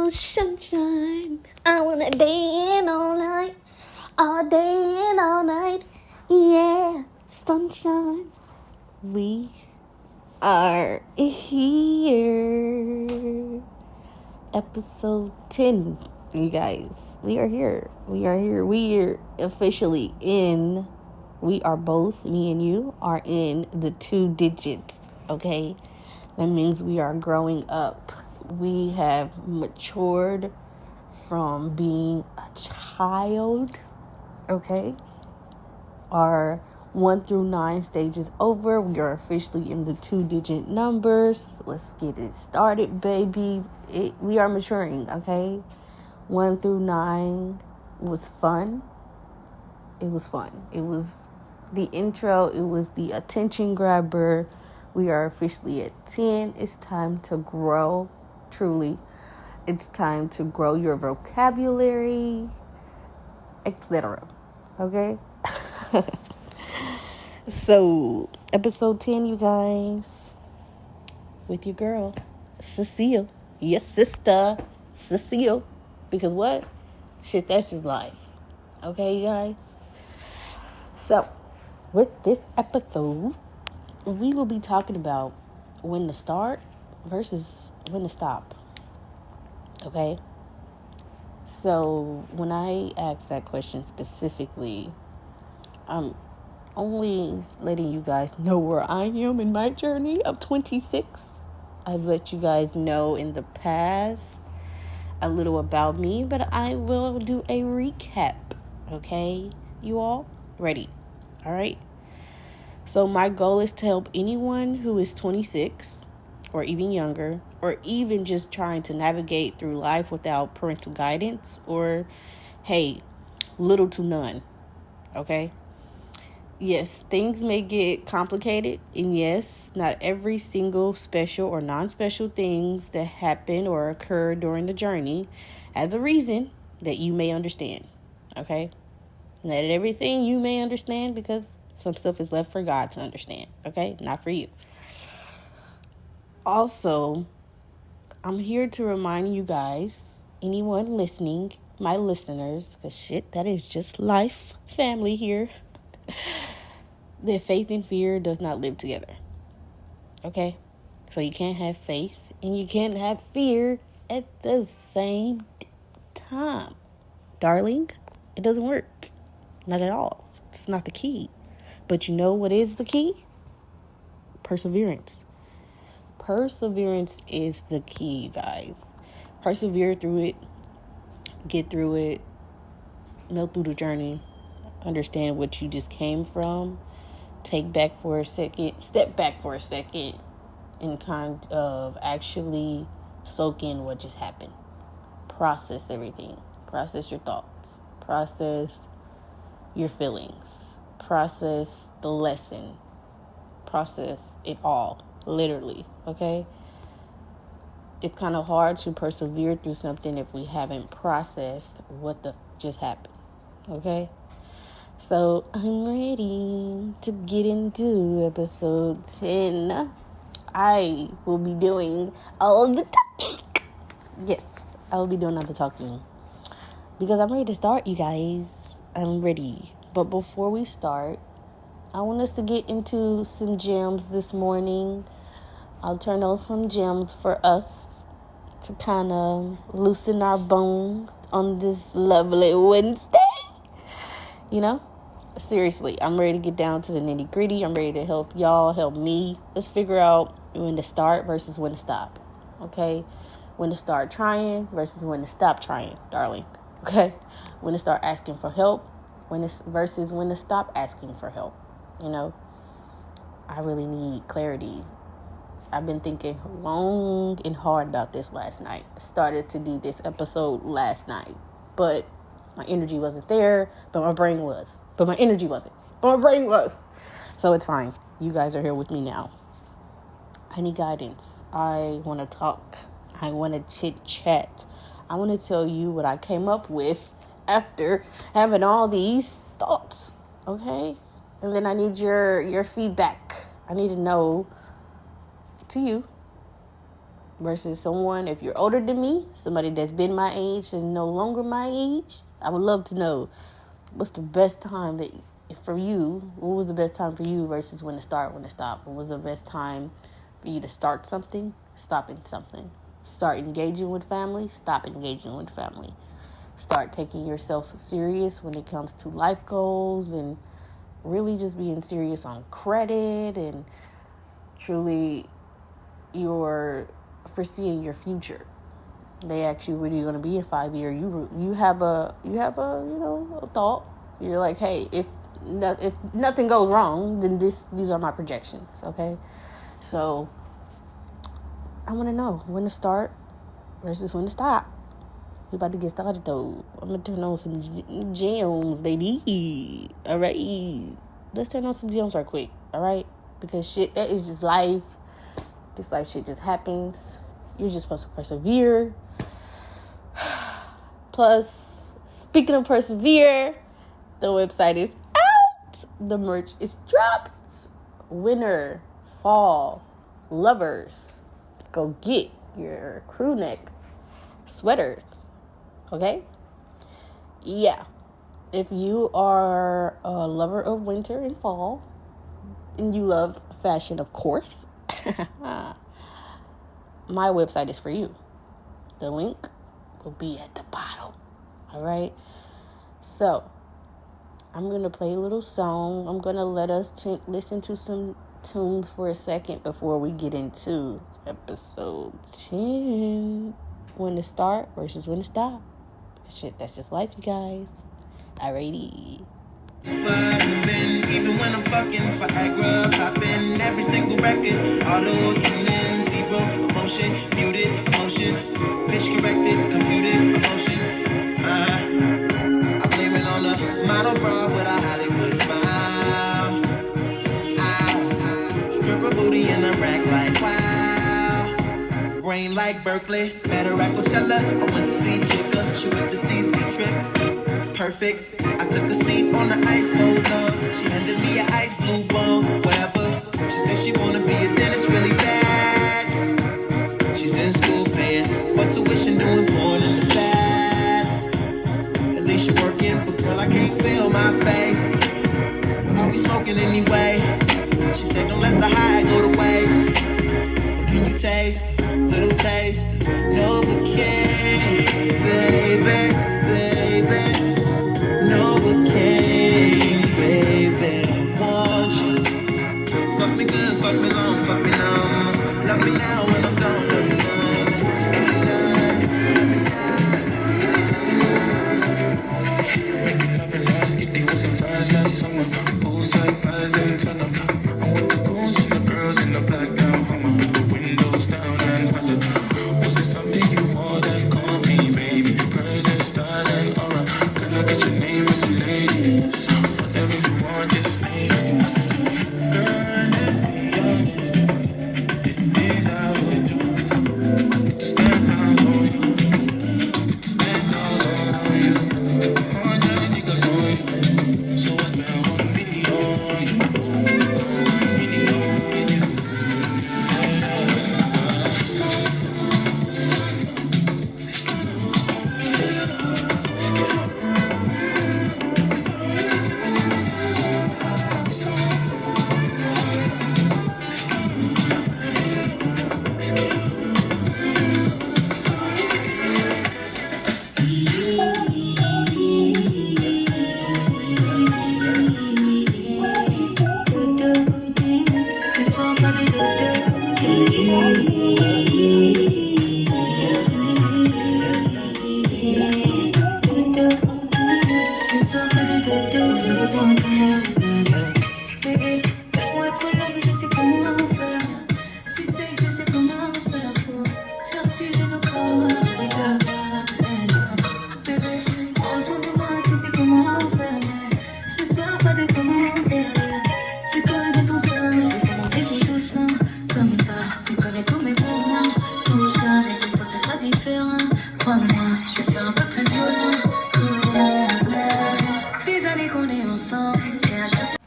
want sunshine. I want to day and all night. All day and all night. Yeah, sunshine. We are here. Episode 10, you guys. We are here. We are officially in. We are both, me and you, are in the 2 digits, okay? That means we are growing up. We have matured from being a child, okay? Our 1 through 9 stage is over. We are officially in the 2-digit numbers. Let's get it started, baby. We are maturing, okay? 1 through 9 was fun. It was fun. It was the intro. It was the attention grabber. We are officially at 10. It's time to grow, truly. It's time to grow your vocabulary, etc. Okay? So, episode 10, you guys. With your girl, Cecile. Yes, sister. Cecile. Because what? Shit, that's just life. Okay, you guys? So, with this episode, we will be talking about when to start versus when to stop. Okay? So, when I asked that question specifically, I'm only letting you guys know where I am in my journey of 26. I've let you guys know in the past a little about me, but I will do a recap. Okay? You all ready? All right? So my goal is to help anyone who is 26 or even younger, or even just trying to navigate through life without parental guidance, or, hey, little to none. Okay? Yes, things may get complicated, and yes, not every single special or non-special things that happen or occur during the journey has a reason that you may understand. Okay? Not everything you may understand, because some stuff is left for God to understand, okay? Not for you. Also, I'm here to remind you guys, anyone listening, my listeners, because shit, that is just life, family here, that faith and fear does not live together, okay? So you can't have faith and you can't have fear at the same time. Darling, it doesn't work. Not at all. It's not the key. But you know what is the key? Perseverance. Perseverance is the key, you guys. Persevere through it. Get through it. Melt through the journey. Understand what you just came from. Step back for a second. And kind of actually soak in what just happened. Process everything. Process your thoughts. Process your feelings. Process the lesson. Process it all, literally, okay? It's kind of hard to persevere through something if we haven't processed what just happened, okay? So I'm ready to get into episode 10. I will be doing all the talking. Yes, I will be doing all the talking because I'm ready to start, you guys. I'm ready. But before we start, I want us to get into some gems this morning. I'll turn on some gems for us to kind of loosen our bones on this lovely Wednesday. You know? Seriously, I'm ready to get down to the nitty gritty. I'm ready to help y'all, help me. Let's figure out when to start versus when to stop. Okay? When to start trying versus when to stop trying, darling. Okay? When to start asking for help versus when to stop asking for help. You know, I really need clarity. I've been thinking long and hard about this last night. I started to do this episode last night, but my energy wasn't there, but my brain was. But my energy wasn't, but my brain was. So it's fine. You guys are here with me now. I need guidance. I want to talk. I want to chit chat. I want to tell you what I came up with after having all these thoughts, okay? And then I need your feedback. I need to know to you versus someone, if you're older than me, somebody that's been my age and no longer my age, I would love to know what's the best time that for you, what was the best time for you versus when to start, when to stop? What was the best time for you to start something, stopping something? Start engaging with family, stop engaging with family. Start taking yourself serious when it comes to life goals and really just being serious on credit and truly you're foreseeing your future. They ask you what are you going to be in 5 years. You have a a thought. You're like, hey, if nothing goes wrong, then these are my projections. Okay, so I want to know when to start versus when to stop. We about to get started though. I'm gonna turn on some jams, baby. All right, let's turn on some jams right quick. All right, because shit, that is just life. This life shit just happens. You're just supposed to persevere. Plus, speaking of persevere, the website is out. The merch is dropped. Winter, fall, lovers, go get your crew neck sweaters. Okay? Yeah. If you are a lover of winter and fall, and you love fashion, of course, my website is for you. The link will be at the bottom. All right? So, I'm going to play a little song. I'm going to let us listen to some tunes for a second before we get into episode 10. When to start versus when to stop. Shit, that's just life, you guys. Alrighty. Even when I'm fucking Viagra, popping every single record, auto tuning, zero emotion, muted emotion, pitch corrected, computed emotion. I blame it on the model bra with a Hollywood smile. Stripper booty in the rack like wow. Brain like Berkeley, met her at Coachella. I went to see Chica, she went to see C-Trip. Perfect. I took a seat on the ice cold love. She handed me an ice blue bone, whatever. She said she wanna be a dentist really bad. She's in school paying for tuition, doing porn in the fat. At least you're working, but girl, I can't feel my face. But I'll be smoking anyway. She said don't let the high go to waste. But can you taste, little taste, Novocaine, baby, baby. Novocaine, baby, I want you. Fuck me good, fuck me long, fuck me numb. Love me now when I'm done, love me numb. Stay done. Making love and ask if they was a fast last summer. Poolside fast and turn up. I'm with the goons and the girls in the black down. I'ma put the windows down and holler. Was it something you more than call me, baby? Present, style and aura. Can I get your name? Whatever you want, just say it. Girl, let's be honest. It is how we do. To stand down on you. Stand down on you. 100 niggas on you. So I spend 1 million on you. 1 million on you.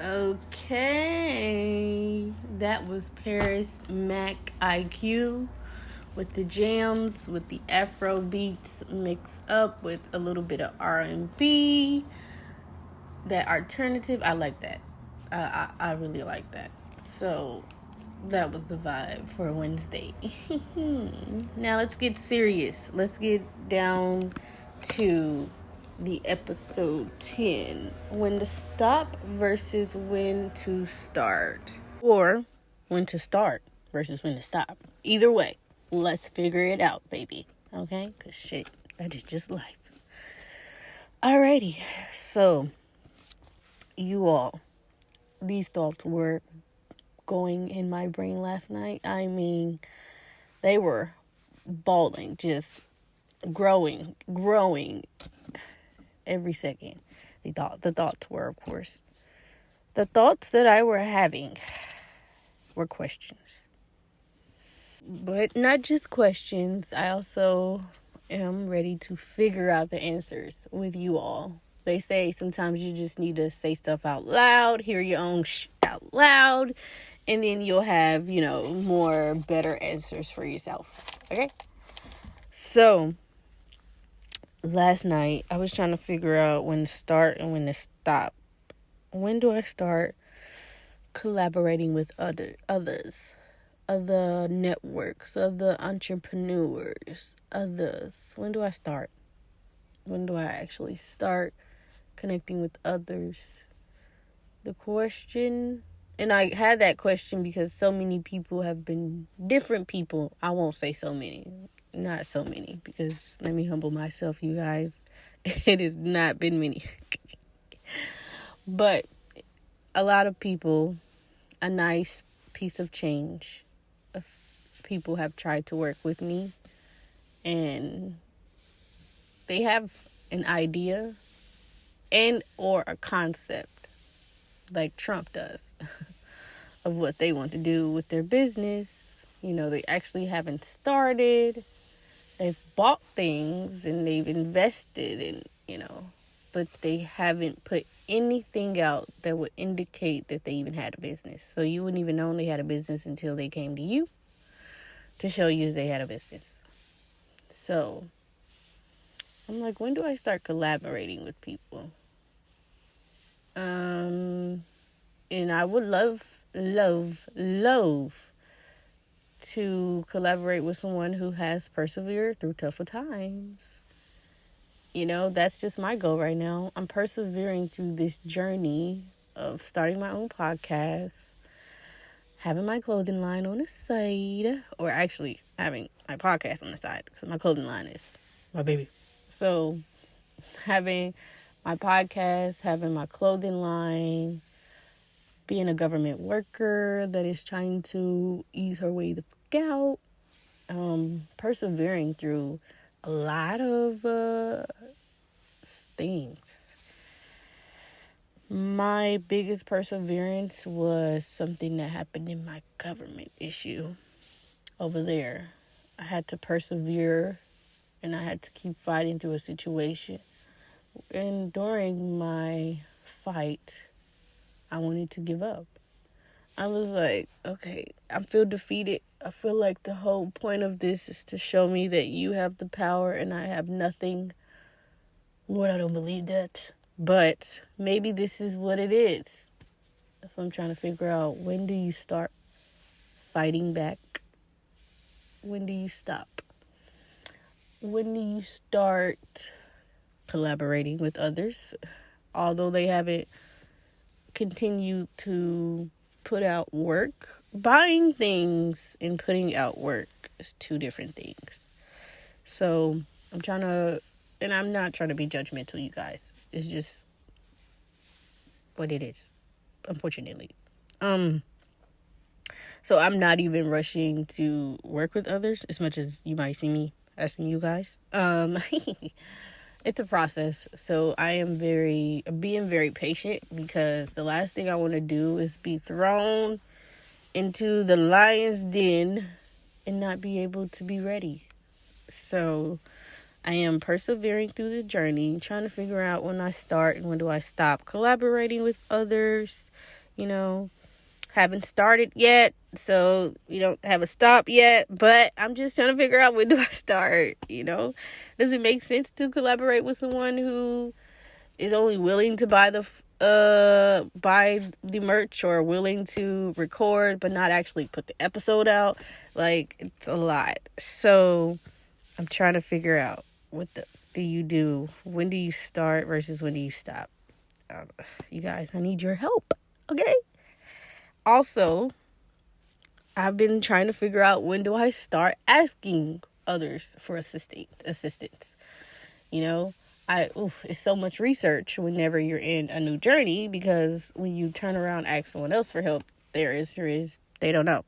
Okay, that was parismatiq with the jams, with the Afro beats mixed up with a little bit of R&B. That alternative, I like that. I really like that. So that was the vibe for Wednesday. Now let's get serious. Let's get down to the episode 10. When to stop versus when to start. Or when to start versus when to stop. Either way, let's figure it out, baby. Okay? Because shit, that is just life. Alrighty. So, you all, these thoughts were going in my brain last night. I mean, they were balling, just growing every second. The thoughts were, of course. The thoughts that I were having were questions. But not just questions. I also am ready to figure out the answers with you all. They say sometimes you just need to say stuff out loud, hear your own shit out loud, and then you'll have, more better answers for yourself. Okay? So, last night, I was trying to figure out when to start and when to stop. When do I start collaborating with others, other networks, other entrepreneurs, others? When do I start? When do I actually start connecting with others? The question, and I had that question because so many people have been different people. I won't say so many, not so many, because let me humble myself, you guys. It has not been many. But a lot of people, a nice piece of change of people have tried to work with me, and they have an idea and or a concept like Trump does of what they want to do with their business. They actually haven't started. They've bought things and they've invested in, but they haven't put anything out that would indicate that they even had a business. So you wouldn't even know they had a business until they came to you to show you they had a business. So I'm like, when do I start collaborating with people? And I would love to collaborate with someone who has persevered through tougher times. That's just my goal right now. I'm persevering through this journey of starting my own podcast, having my clothing line on the side, or actually having my podcast on the side, because my clothing line is my baby. So having my podcast, having my clothing line, being a government worker that is trying to ease her way the fuck out, persevering through a lot of things. My biggest perseverance was something that happened in my government issue over there. I had to persevere and I had to keep fighting through a situation. And during my fight, I wanted to give up. I was like, okay, I feel defeated. I feel like the whole point of this is to show me that you have the power and I have nothing. Lord, I don't believe that. But maybe this is what it is. That's what I'm trying to figure out. When do you start fighting back? When do you stop? When do you start collaborating with others? Although they haven't continued to put out work, buying things and putting out work is two different things. So I'm trying to, and I'm not trying to be judgmental, you guys. It's just what it is, unfortunately. So I'm not even rushing to work with others as much as you might see me asking you guys. It's a process. So I am being very patient, because the last thing I want to do is be thrown into the lion's den and not be able to be ready. So I am persevering through the journey, trying to figure out when I start and when do I stop collaborating with others, Haven't started yet, so we don't have a stop yet, but I'm just trying to figure out when do I start, Does it make sense to collaborate with someone who is only willing to buy the merch, or willing to record but not actually put the episode out? Like, it's a lot. So I'm trying to figure out do you do? When do you start versus when do you stop? You guys, I need your help, okay? Also, I've been trying to figure out when do I start asking others for assistance. It's so much research whenever you're in a new journey, because when you turn around and ask someone else for help, they don't know.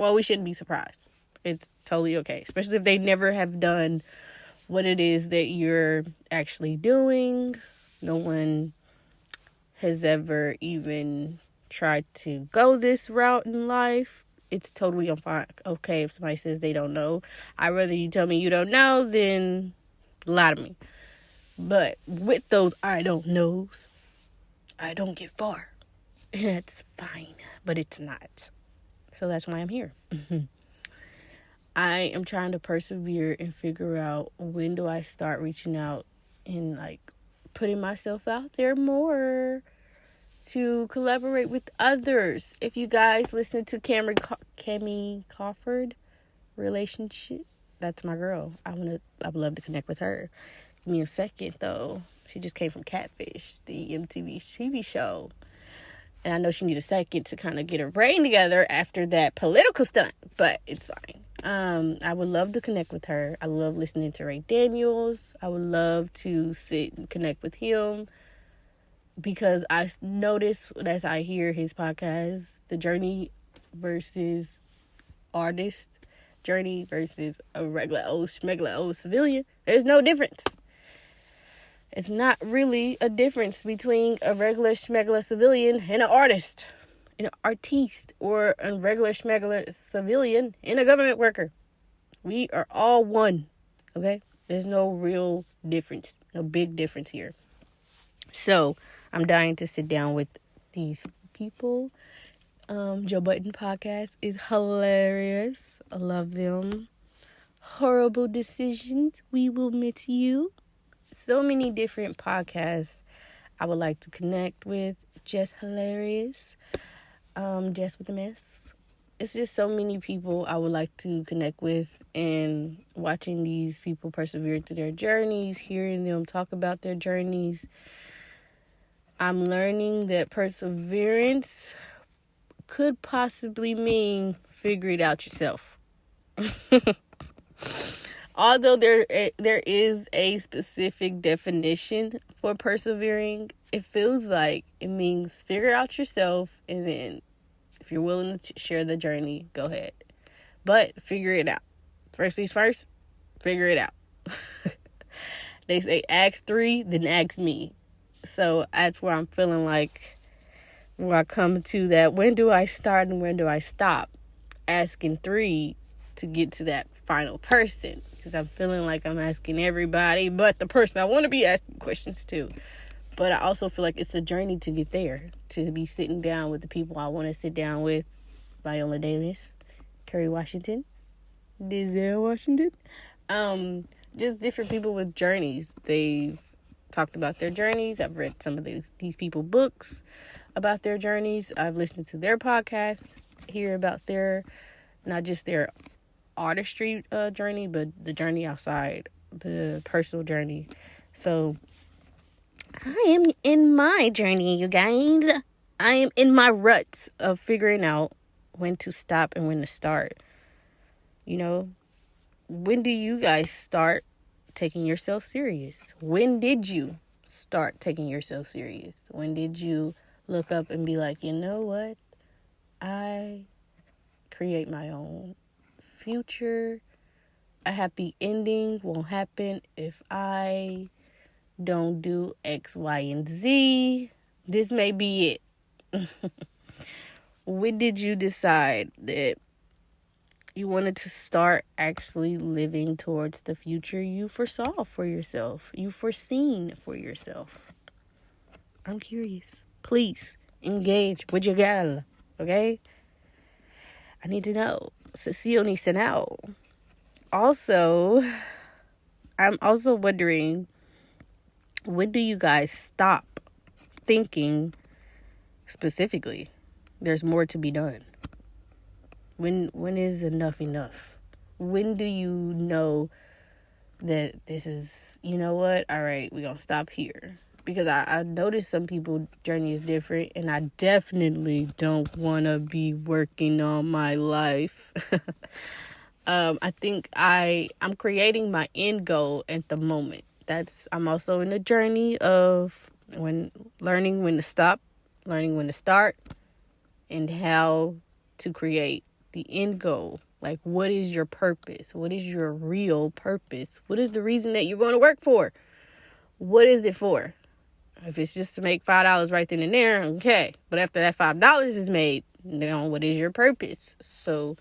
Well, we shouldn't be surprised. It's totally okay, especially if they never have done what it is that you're actually doing. No one has ever even tried to go this route in life. It's totally okay if somebody says they don't know. I'd rather you tell me you don't know than lie to me. But with those I don't knows, I don't get far. It's fine, but it's not. So that's why I'm here. I am trying to persevere and figure out when do I start reaching out and putting myself out there more to collaborate with others. If you guys listen to Cami Crawford relationship, that's my girl. I would love to connect with her. Give me a second though. She just came from Catfish, the MTV TV show. And I know she needs a second to kind of get her brain together after that political stunt, but it's fine. I would love to connect with her. I love listening to Ray Daniels. I would love to sit and connect with him, because I notice as I hear his podcast, the journey versus artist, journey versus a regular old civilian, there's no difference. It's not really a difference between a regular schmegler civilian and an artist, an artiste, or a regular schmegler civilian and a government worker. We are all one, okay? There's no real difference, no big difference here. So I'm dying to sit down with these people. Joe Budden podcast is hilarious. I love them. Horrible Decisions, We Will Miss You. So many different podcasts I would like to connect with. Just hilarious. Just with the mess. It's just so many people I would like to connect with, and watching these people persevere through their journeys, hearing them talk about their journeys. I'm learning that perseverance could possibly mean figure it out yourself. Although there is a specific definition for persevering, it feels like it means figure out yourself, and then if you're willing to share the journey, go ahead. But figure it out. First things first, figure it out. They say ask 3, then ask me. So that's where I'm feeling like when I come to that, when do I start and when do I stop? Asking 3 to get to that final person. Because I'm feeling like I'm asking everybody but the person I want to be asking questions to. But I also feel like it's a journey to get there. To be sitting down with the people I want to sit down with. Viola Davis, Kerry Washington, Denzel Washington. Just different people with journeys. They've talked about their journeys. I've read some of these people books about their journeys. I've listened to their podcasts, hear about not just their artistry journey, but the journey outside, the personal journey. So I am in my journey, you guys. I am in my ruts of figuring out when to stop and when to start. When do you guys start taking yourself serious? When did you start taking yourself serious? When did you look up and be like, you know what? I create my own future. A happy ending won't happen if I don't do X, Y, and Z. This may be it. When did you decide that you wanted to start actually living towards the future you foresaw for yourself? You foreseen for yourself? I'm curious. Please Engage with your gal. Okay? I need to know. Cecile needs to know. Also, I'm also wondering, when do you guys stop thinking specifically there's more to be done? When is enough enough? When do you know that this is, you know what, all right, we're gonna stop here? Because I noticed some people's journey is different, and I definitely don't want to be working on my life. I think I'm creating my end goal at the moment. I'm also in the journey of learning when to stop, learning when to start, and how to create the end goal. Like, what is your purpose? What is your real purpose? What is the reason that you're going to work for? What is it for? If it's just to make $5 right then and there, okay. But after that $5 is made, then what is your purpose? So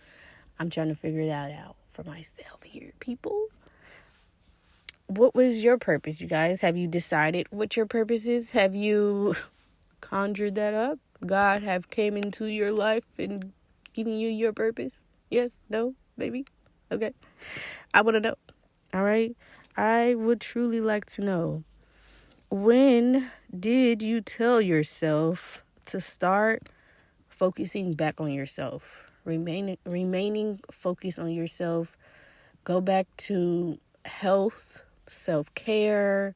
I'm trying to figure that out for myself here, people. What was your purpose, you guys? Have you decided what your purpose is? Have you conjured that up? God have came into your life and given you your purpose? Yes? No? Maybe? Okay. I want to know. All right? I would truly like to know. When did you tell yourself to start focusing back on yourself? Remaining focused on yourself. Go back to health, self-care.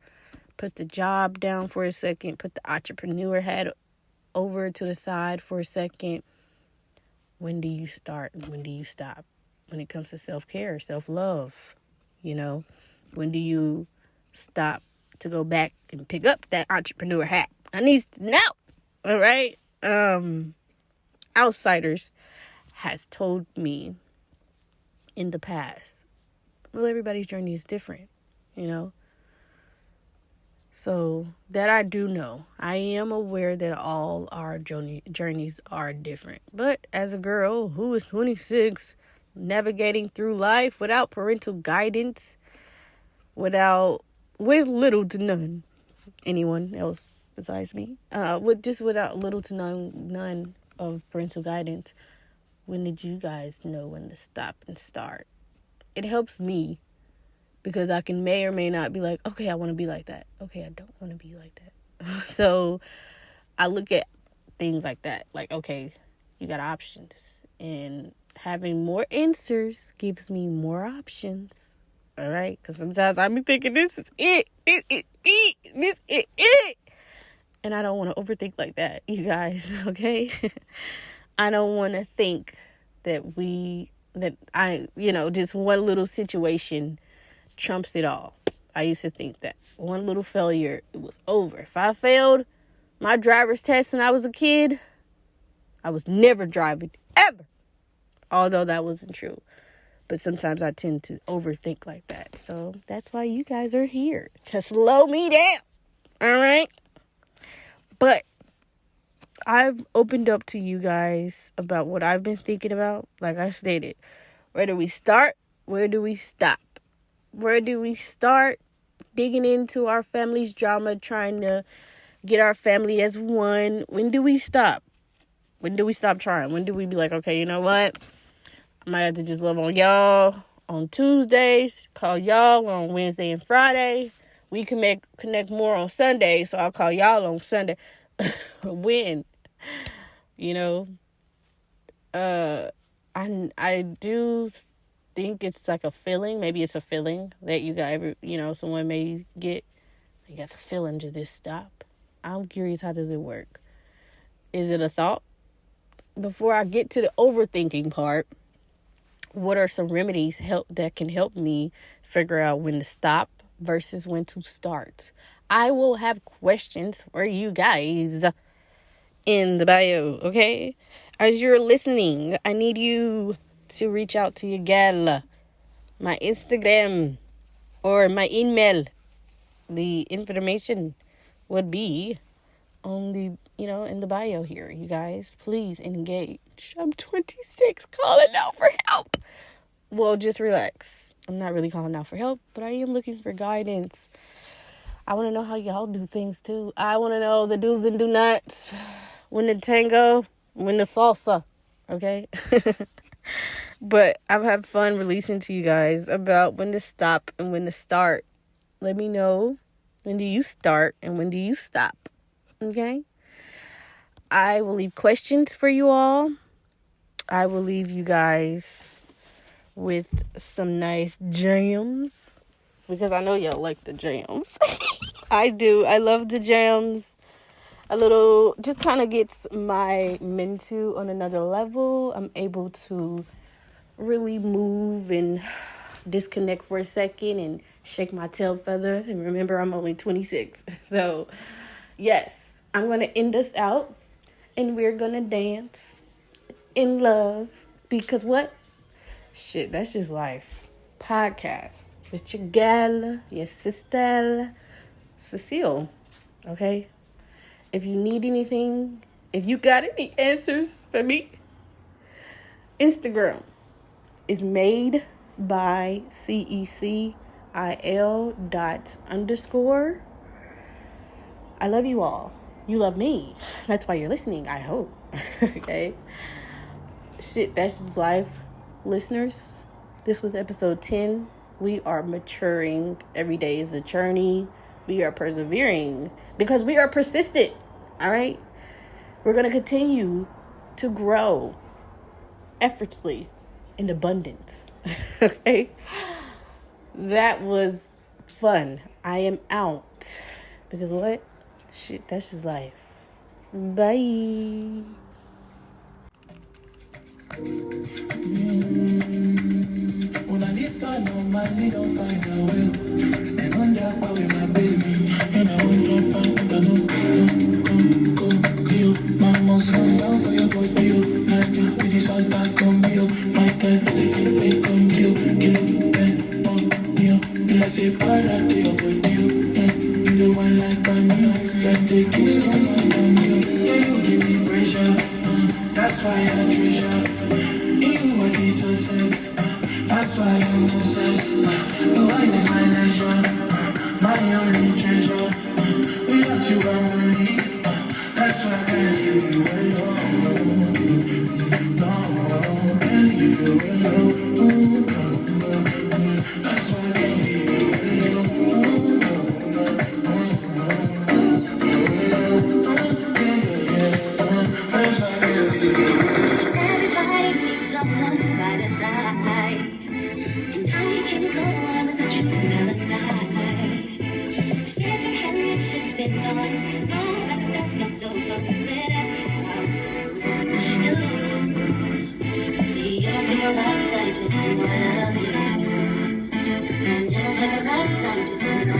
Put the job down for a second. Put the entrepreneur hat over to the side for a second. When do you start? When do you stop? When it comes to self-care, self-love, when do you stop to go back and pick up that entrepreneur hat? I need to know. All right. Outsiders has told me in the past, well, everybody's journey is different, So that I do know. I am aware that all our journeys are different. But as a girl who is 26, navigating through life without parental guidance, with little to none, anyone else besides me, without little to none of parental guidance, when did you guys know when to stop and start? It helps me. Because I may or may not be like, okay, I want to be like that. Okay, I don't want to be like that. So I look at things like that. Like, okay, you got options. And having more answers gives me more options. All right? Because sometimes I be thinking, this is it. This is it. And I don't want to overthink like that, you guys. Okay? I don't want to think that just one little situation trumps it all. I used to think that one little failure, it was over. If I failed my driver's test when I was a kid, I was never driving, ever. Although that wasn't true. But sometimes I tend to overthink like that. So that's why you guys are here, to slow me down. All right? But I've opened up to you guys about what I've been thinking about. Like I stated, where do we start? Where do we stop? Where do we start digging into our family's drama, trying to get our family as one? When do we stop? When do we stop trying? When do we be like, okay, you know what? I might have to just love on y'all on Tuesdays, call y'all on Wednesday and Friday. We can connect more on Sunday, so I'll call y'all on Sunday. When? I do think it's like a feeling. Maybe it's a feeling that you got someone may get. You got the feeling to just stop. I'm curious, how does it work? Is it a thought? Before I get to the overthinking part, what are some remedies that can help me figure out when to stop versus when to start? I will have questions for you guys in the bio, okay? As you're listening, I need you to reach out to your gal, my Instagram or my email. The information would be on the, in the bio here. You guys, please engage. I'm 26, calling out for help. Well, just relax. I'm not really calling out for help, but I am looking for guidance. I want to know how y'all do things too. I want to know the do's and do nots. when the tango, when the salsa, okay? But I've had fun releasing to you guys about when to stop and when to start. Let me know, when do you start and when do you stop, okay? I will leave questions for you all. I will leave you guys with some nice jams, because I know y'all like the jams. I do. I love the jams. A little, just kind of gets my mental on another level. I'm able to really move and disconnect for a second and shake my tail feather. And remember, I'm only 26. So, yes, I'm going to end us out. And we're going to dance in love. Because what? Shit, that's just life. Podcast with your gal, your sister, Cecile. Okay? If you need anything, if you got any answers for me, Instagram is made by CECIL _. I love you all. You love me. That's why you're listening, I hope. Okay? Shit, that's just life. Listeners, this was episode 10. We are maturing. Every day is a journey. We are persevering because we are persistent. All right? We're going to continue to grow effortlessly in abundance. Okay? That was fun. I am out. Because what? Shit, that's just life. Bye. When I need sun on my knee, don't find a will. And on that with my baby. And I won't drop out, I know. Go, you. Mama's going down for your boy, you. Like you, with this all back on you. My time is a fake on you. Kill, then, on you. Till I say, para, to your boy, you. You the one like by me. That take it slow, on you. Yeah, you give me pressure. That's why I treasure. You was the success. That's why I'm obsessed. The wine is my leisure, my only treasure. Without you, I'm lonely. That's why I can't leave you alone. No, can't leave you alone. That's why I can't leave you alone. Everybody needs someone by their side. Can go on without you another night. See if you can make shit spit on. No, that's been so better. See, you don't take a right side just to love you. And you don't take a right side just to love you.